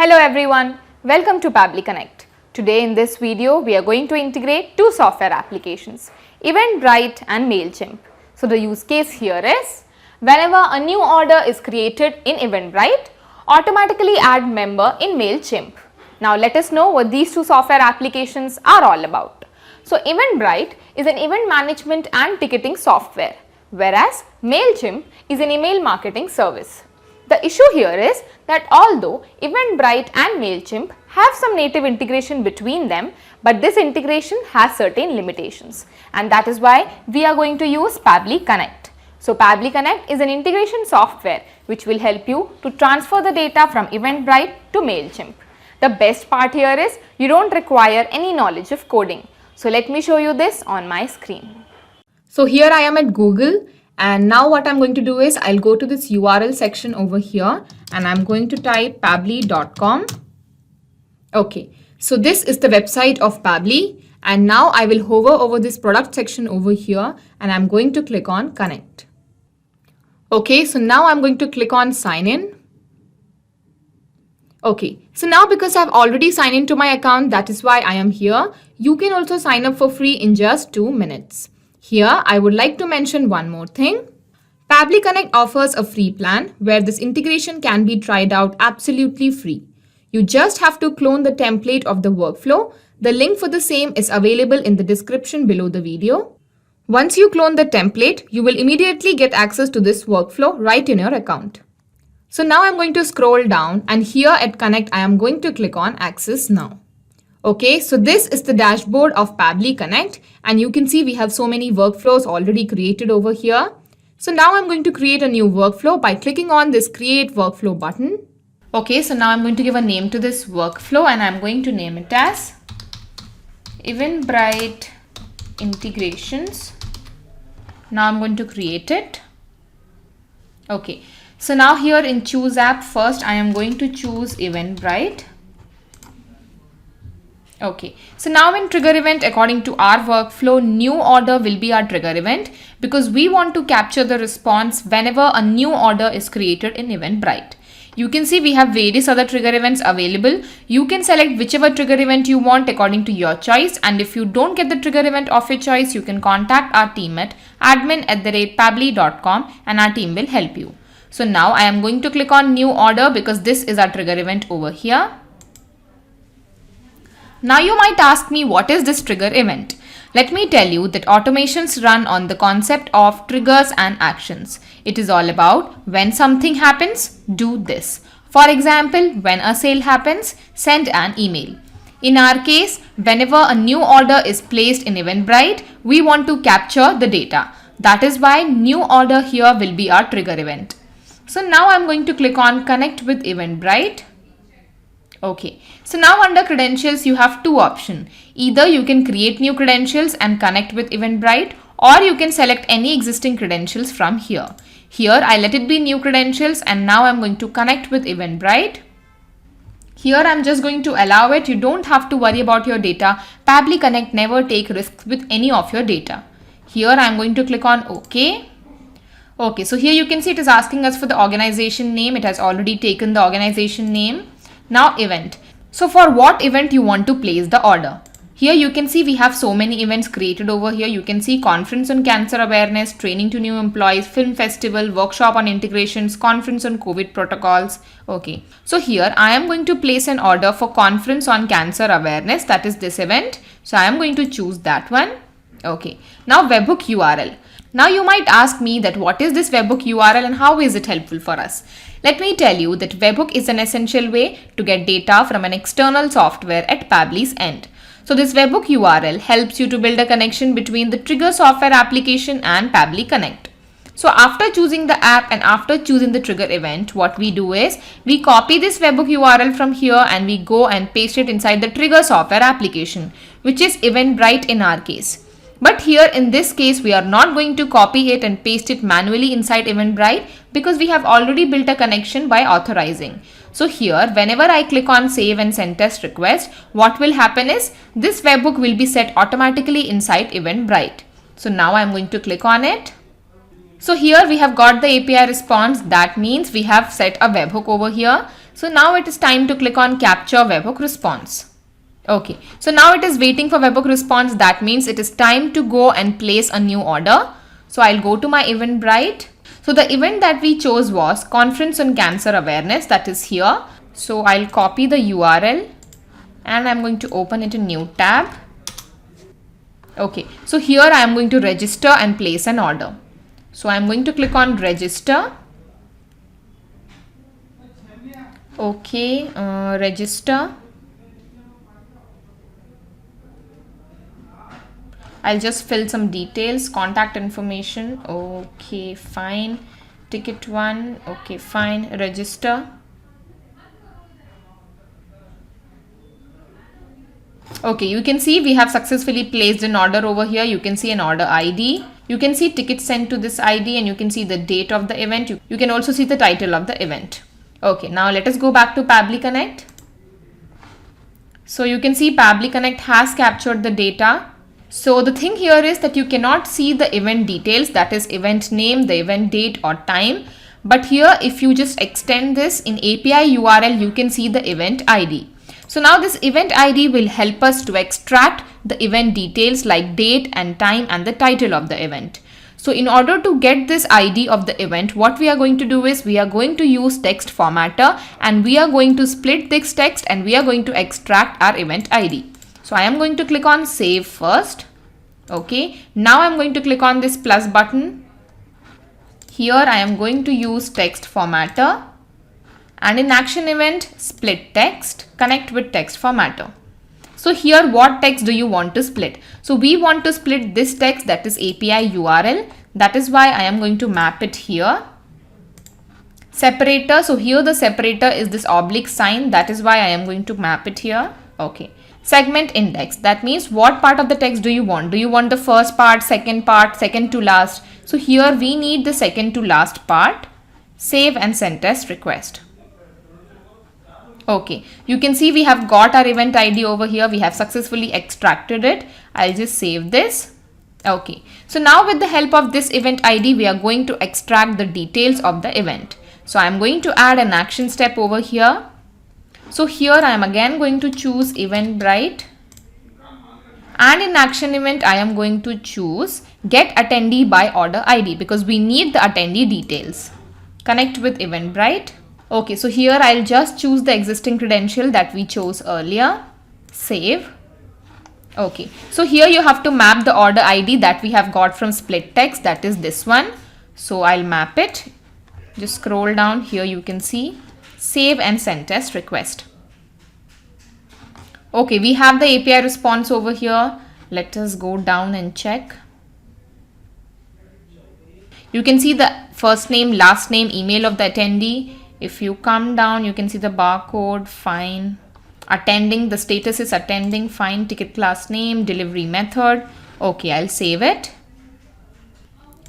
Hello everyone, welcome to Pabbly Connect. Today in this video, we are going to integrate two software applications, Eventbrite and MailChimp. So the use case here is, whenever a new order is created in Eventbrite, automatically add member in MailChimp. Now let us know what these two software applications are all about. So Eventbrite is an event management and ticketing software, whereas MailChimp is an email marketing service. The issue here is that although Eventbrite and MailChimp have some native integration between them, but this integration has certain limitations, and that is why we are going to use Pabbly Connect. So Pabbly Connect is an integration software which will help you to transfer the data from Eventbrite to MailChimp. The best part here is you don't require any knowledge of coding. So let me show you this on my screen. So here I am at Google. And now what I'm going to do is I'll go to this URL section over here and I'm going to type pabbly.com. Okay, so this is the website of Pabbly, and now I will hover over this product section over here and I'm going to click on connect. Okay, so now I'm going to click on sign in. Okay, so now because I've already signed into my account, that is why I am here. You can also sign up for free in just 2 minutes. Here, I would like to mention one more thing. Pabbly Connect offers a free plan where this integration can be tried out absolutely free. You just have to clone the template of the workflow. The link for the same is available in the description below the video. Once you clone the template, you will immediately get access to this workflow right in your account. So now I'm going to scroll down, and here at Connect, I am going to click on Access Now. Okay, so this is the dashboard of Pabbly Connect, and you can see we have so many workflows already created over here. So now I'm going to create a new workflow by clicking on this Create Workflow button. Okay, so now I'm going to give a name to this workflow and I'm going to name it as Eventbrite Integrations. Now I'm going to create it. Okay, so now here in Choose App, first I am going to choose Eventbrite. Okay, so now in trigger event, according to our workflow, new order will be our trigger event because we want to capture the response whenever a new order is created in Eventbrite. You can see we have various other trigger events available. You can select whichever trigger event you want according to your choice, and if you don't get the trigger event of your choice, you can contact our team at admin@pabbly.com and our team will help you. So now I am going to click on new order because this is our trigger event over here. Now you might ask me, what is this trigger event? Let me tell you that automations run on the concept of triggers and actions. It is all about when something happens, do this. For example, when a sale happens, send an email. In our case, whenever a new order is placed in Eventbrite, we want to capture the data. That is why new order here will be our trigger event. So now I'm going to click on Connect with Eventbrite. Okay, so now under credentials, you have two options. Either you can create new credentials and connect with Eventbrite, or you can select any existing credentials from here. Here, I let it be new credentials, and now I'm going to connect with Eventbrite. Here, I'm just going to allow it. You don't have to worry about your data. Pabbly Connect never take risks with any of your data. Here, I'm going to click on OK. Okay, so here you can see it is asking us for the organization name. It has already taken the organization name. Now event. So for what event you want to place the order? Here you can see we have so many events created over here. You can see conference on cancer awareness, training to new employees, film festival, workshop on integrations, conference on COVID protocols. Okay. So here I am going to place an order for conference on cancer awareness. That is this event. So I am going to choose that one. Okay. Now webhook URL. Now you might ask me that what is this webhook URL and how is it helpful for us? Let me tell you that webhook is an essential way to get data from an external software at Pabbly's end. So this webhook URL helps you to build a connection between the trigger software application and Pabbly Connect. So after choosing the app and after choosing the trigger event, what we do is we copy this webhook URL from here and we go and paste it inside the trigger software application, which is Eventbrite in our case. But here in this case, we are not going to copy it and paste it manually inside Eventbrite because we have already built a connection by authorizing. So here, whenever I click on save and send test request, what will happen is this webhook will be set automatically inside Eventbrite. So now I'm going to click on it. So here we have got the API response. That means we have set a webhook over here. So now it is time to click on capture webhook response. Okay, so now it is waiting for webhook response. That means it is time to go and place a new order. So I'll go to my Eventbrite. So the event that we chose was Conference on Cancer Awareness, that is here. So I'll copy the URL and I'm going to open it in a new tab. Okay, so here I am going to register and place an order. So I'm going to click on register. Okay, register. I'll just fill some details, contact information. Okay, fine. Ticket 1. Okay, fine. Register. Okay, you can see we have successfully placed an order over here. You can see an order ID. You can see ticket sent to this ID and you can see the date of the event. You can also see the title of the event. Okay, now let us go back to Pabbly Connect. So you can see Pabbly Connect has captured the data. So the thing here is that you cannot see the event details, that is event name, the event date or time. But here if you just extend this in API URL, you can see the event ID. So now this event ID will help us to extract the event details like date and time and the title of the event. So in order to get this ID of the event, what we are going to do is we are going to use text formatter and we are going to split this text and we are going to extract our event ID. So I am going to click on save first. Okay, now I'm going to click on this plus button. Here I am going to use text formatter and in action event split text, connect with text formatter. So here what text do you want to split? So we want to split this text, that is API URL. That is why I am going to map it here. Separator, so here the separator is this oblique sign. That is why I am going to map it here. Okay. Segment index, that means what part of the text do you want? Do you want the first part, second to last? So here we need the second to last part. Save and send test request. Okay, you can see we have got our event ID over here. We have successfully extracted it. I'll just save this. Okay, so now with the help of this event ID, we are going to extract the details of the event. So I'm going to add an action step over here. So here I am again going to choose Eventbrite and in action event I am going to choose get attendee by order ID because we need the attendee details. Connect with Eventbrite. Okay, so here I'll just choose the existing credential that we chose earlier. Save. Okay, so here you have to map the order ID that we have got from split text, that is this one. So I'll map it. Just scroll down here, you can see. Save and send test request. Okay, we have the API response over here. Let us go down and check. You can see the first name, last name, email of the attendee. If you come down, you can see the barcode, fine. Attending, the status is attending, fine. Ticket class name, delivery method. Okay, I'll save it.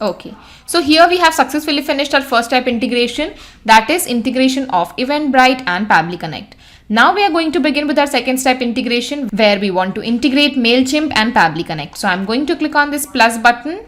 Okay, so here we have successfully finished our first step integration, that is integration of Eventbrite and Pabbly Connect. Now we are going to begin with our second step integration where we want to integrate MailChimp and Pabbly Connect. So I'm going to click on this plus button.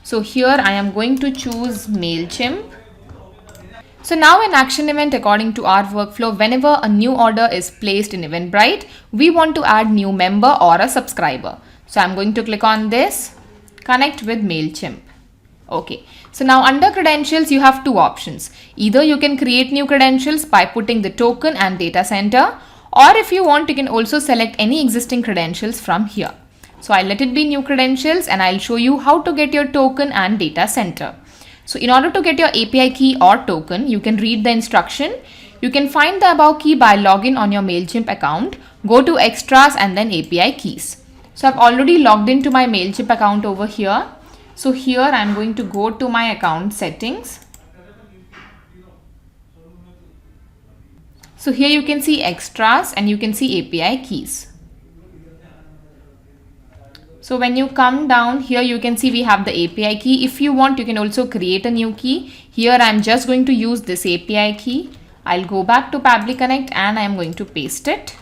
So here I am going to choose MailChimp. So now in action event, according to our workflow, whenever a new order is placed in Eventbrite, we want to add new member or a subscriber. So I'm going to click on this. Connect with MailChimp. Okay, so now under credentials, you have two options. Either you can create new credentials by putting the token and data center, or if you want, you can also select any existing credentials from here. So I'll let it be new credentials and I'll show you how to get your token and data center. So in order to get your API key or token, you can read the instruction. You can find the above key by login on your MailChimp account, go to extras and then API keys. So I've already logged into my MailChimp account over here. So here I'm going to go to my account settings. So here you can see extras and you can see API keys. So when you come down here, you can see we have the API key. If you want, you can also create a new key. Here I'm just going to use this API key. I'll go back to Pabbly Connect and I'm going to paste it.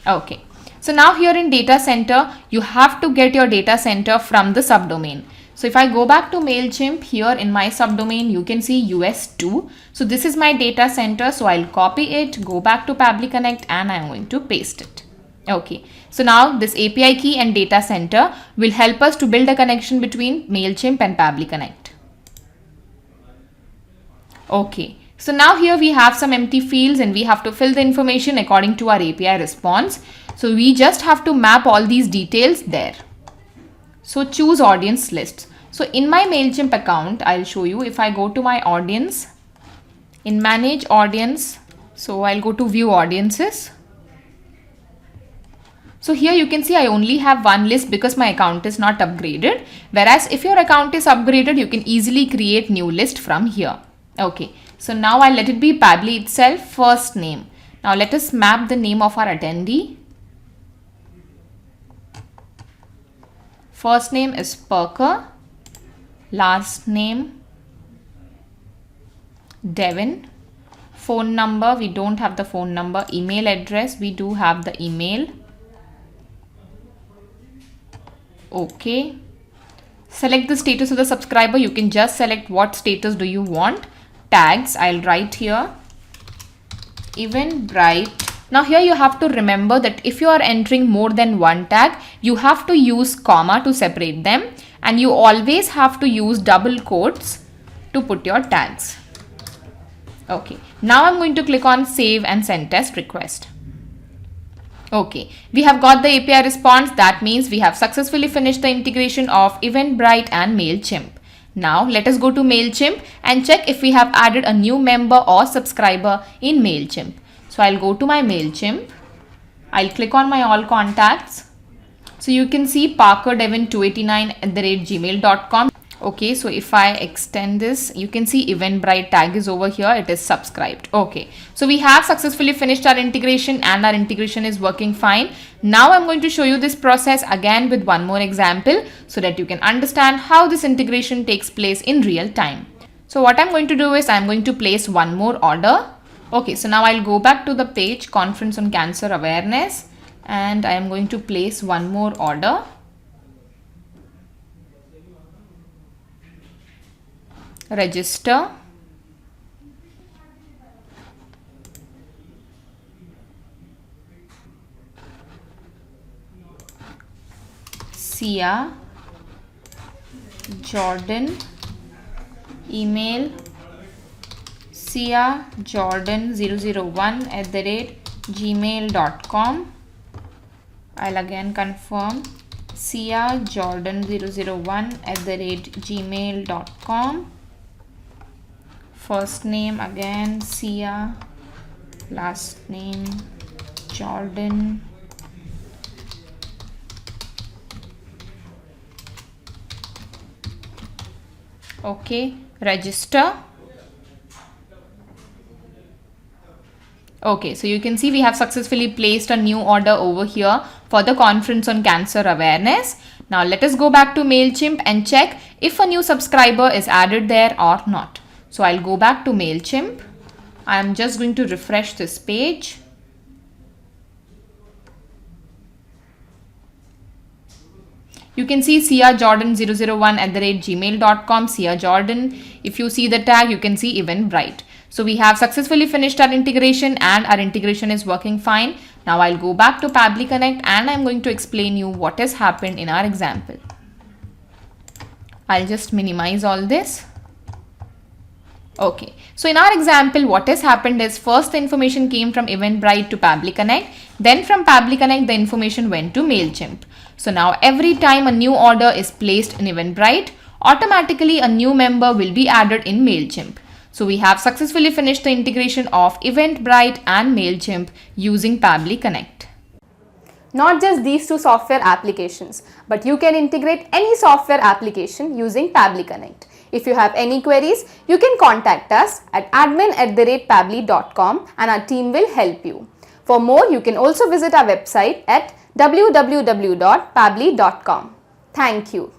Okay. So now here in data center, you have to get your data center from the subdomain. So if I go back to MailChimp, here in my subdomain, you can see US2. So this is my data center. So I'll copy it, go back to Pabbly Connect, and I'm going to paste it. Okay. So now this API key and data center will help us to build a connection between MailChimp and Pabbly Connect. Okay. So now here we have some empty fields and we have to fill the information according to our API response. So we just have to map all these details there. So choose audience lists. So in my MailChimp account, I'll show you. If I go to my audience, in manage audience, so I'll go to view audiences. So here you can see I only have one list because my account is not upgraded. Whereas if your account is upgraded, you can easily create new list from here. Okay. So now I'll let it be Pabbly itself, first name. Now let us map the name of our attendee. First name is Parker. Last name Devin. Phone number, we don't have the phone number. Email address, we do have the email. Okay. Select the status of the subscriber. You can just select what status do you want. Tags, I'll write here Eventbrite. Now here you have to remember that if you are entering more than one tag, you have to use comma to separate them, and you always have to use double quotes to put your tags. Okay, now I'm going to click on save and send test request. Okay, we have got the API response. That means we have successfully finished the integration of Eventbrite and MailChimp. Now let us go to MailChimp and check if we have added a new member or subscriber in MailChimp. So I'll go to my MailChimp. I'll click on my all contacts. So you can see Parker Devin 289@gmail.com. Okay, so if I extend this, you can see Eventbrite tag is over here. It is subscribed. Okay, so we have successfully finished our integration and our integration is working fine. Now I'm going to show you this process again with one more example so that you can understand how this integration takes place in real time. So what I'm going to do is I'm going to place one more order. Okay, so now I'll go back to the page Conference on Cancer Awareness and I am going to place one more order. Register. Sia Jordan. Email siajordan001@gmail.com. I'll again confirm siajordan001@gmail.com. First name again Sia, last name Jordan. Okay, register. Okay, so you can see we have successfully placed a new order over here for the Conference on Cancer Awareness. Now let us go back to MailChimp and check if a new subscriber is added there or not. So I'll go back to MailChimp. I'm just going to refresh this page. You can see siajordan001@gmail.com, Sia Jordan. If you see the tag, you can see Eventbrite. So we have successfully finished our integration and our integration is working fine. Now I'll go back to Pabbly Connect and I'm going to explain you what has happened in our example. I'll just minimize all this. Okay, so in our example, what has happened is first the information came from Eventbrite to Pabbly Connect. Then from Pabbly Connect, the information went to MailChimp. So now every time a new order is placed in Eventbrite, automatically a new member will be added in MailChimp. So we have successfully finished the integration of Eventbrite and MailChimp using Pabbly Connect. Not just these two software applications, but you can integrate any software application using Pabbly Connect. If you have any queries, you can contact us at admin@pabbly.com and our team will help you. For more, you can also visit our website at www.pabbly.com. Thank you.